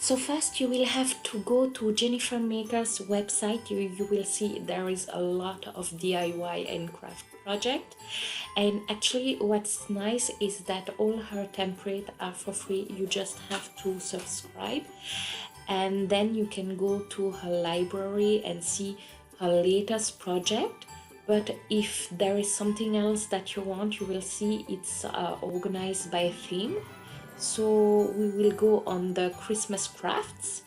So first you will have to go to Jennifer Maker's website. You will see there is a lot of DIY and craft project, and actually what's nice is that all her templates are for free. You just have to subscribe, and then you can go to her library and see her latest project. But if there is something else that you want, you will see it's organized by theme. So we will go on the Christmas crafts,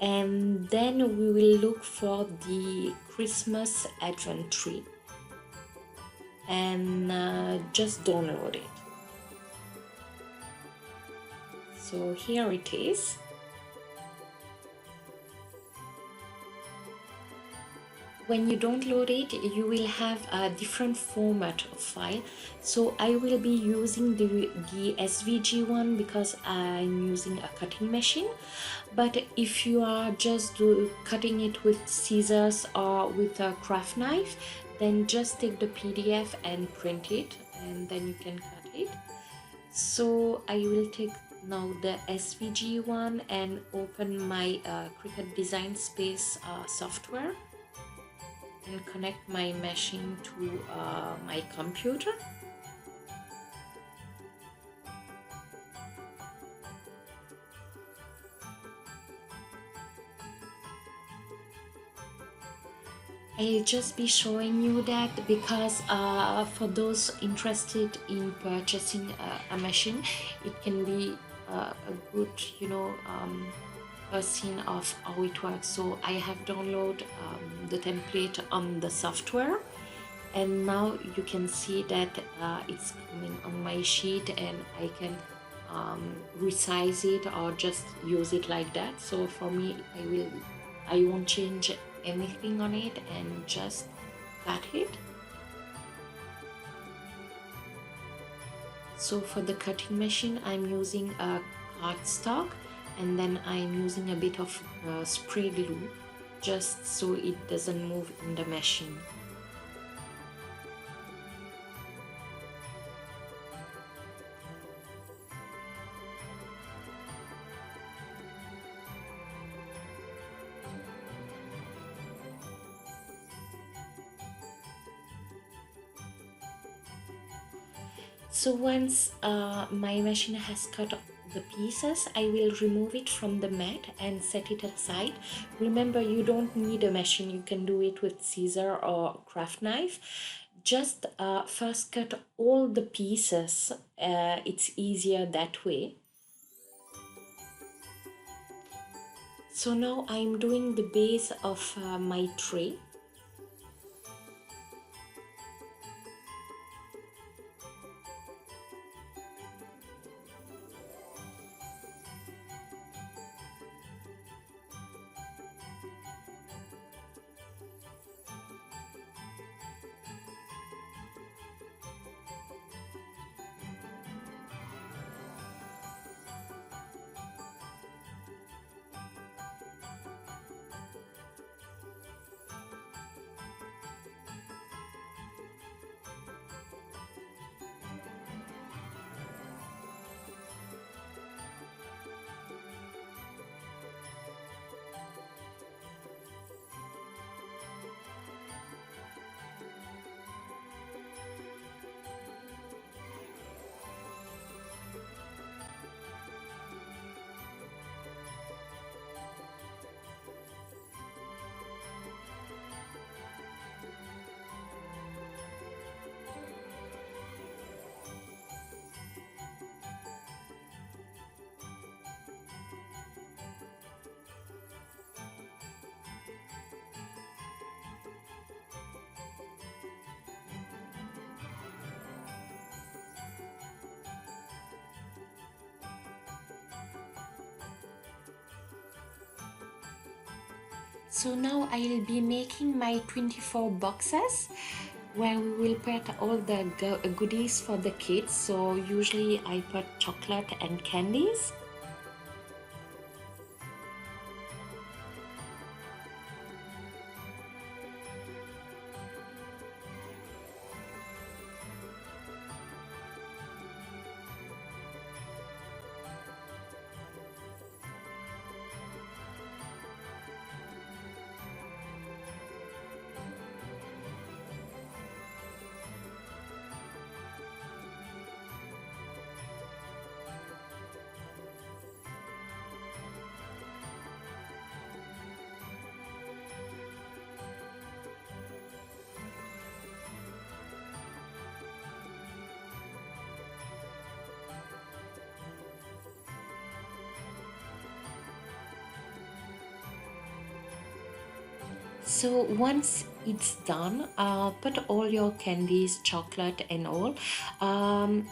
and then we will look for the Christmas advent tree, and just download it. So here it is. When you download it, you will have a different format of file. So I will be using the SVG one because I'm using a cutting machine. But if you are just cutting it with scissors or with a craft knife, then just take the PDF and print it, and then you can cut it. So I will take now the SVG one and open my Cricut Design Space software and connect my machine to my computer. I'll just be showing you that because for those interested in purchasing a machine, it can be a good, a scene of how it works. So I have downloaded the template on the software, and now you can see that it's coming on my sheet, and I can resize it or just use it like that. So for me, I won't change anything on it and just cut it. So for the cutting machine, I'm using a cardstock, and then I'm using a bit of spray glue just so it doesn't move in the machine. So once my machine has cut the pieces, I will remove it from the mat and set it aside. Remember, you don't need a machine, you can do it with scissor or craft knife. Just first cut all the pieces, it's easier that way. So now I'm doing the base of my tray. So now I'll be making my 24 boxes where we will put all the goodies for the kids. So usually I put chocolate and candies. So once it's done, put all your candies, chocolate, and all.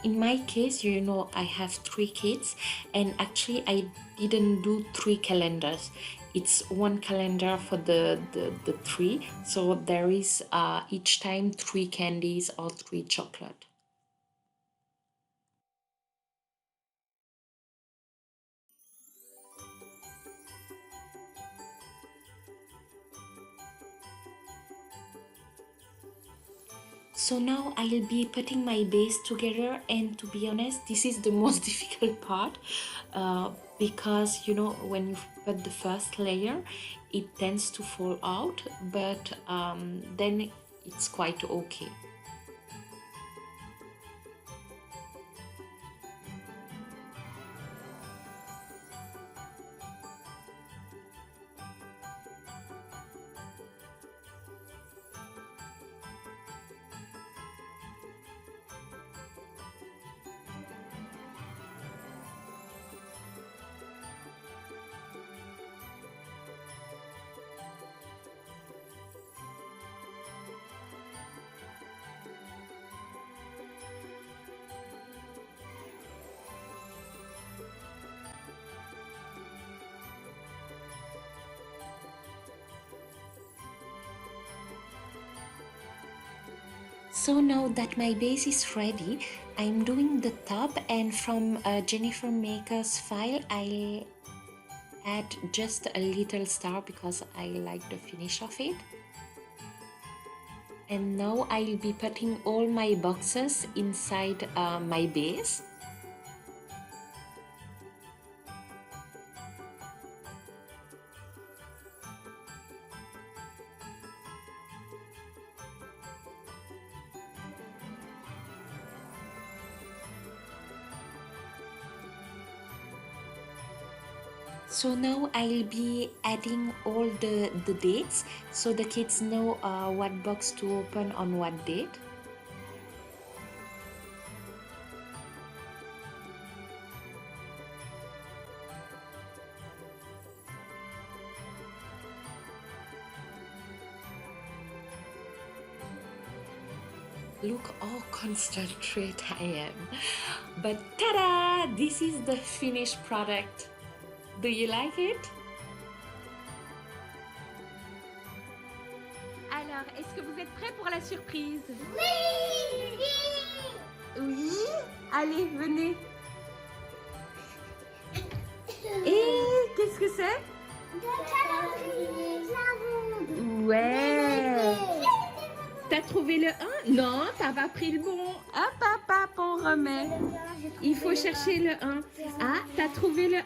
In my case, you know, I have 3 kids, and actually, I didn't do 3 calendars. It's one calendar for the three. So there is each time 3 candies or 3 chocolate. So now I'll be putting my base together, and to be honest, this is the most difficult part, because you know, when you put the first layer, it tends to fall out, but then it's quite okay. So now that my base is ready, I'm doing the top, and from Jennifer Maker's file, I'll add just a little star because I like the finish of it. And now I'll be putting all my boxes inside my base. So now I'll be adding all the dates so the kids know what box to open on what date. Look how concentrated I am. But ta-da! This is the finished product. Do you like it? Alors, est-ce que vous êtes prêts pour la surprise? Oui! Oui. Allez, venez. Et qu'est-ce que c'est? Ouais. T'as trouvé le 1? Non, t'as pas pris le bon. Hop, hop, hop, on remet. Il faut chercher le 1. Ah, t'as trouvé le 1?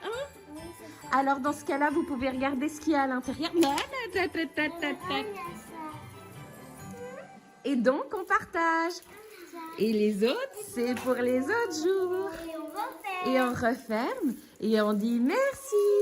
Alors, dans ce cas-là, vous pouvez regarder ce qu'il y a à l'intérieur. Et donc, on partage. Et les autres, c'est pour les autres jours. Et on va faire. Et on referme. Et on dit merci.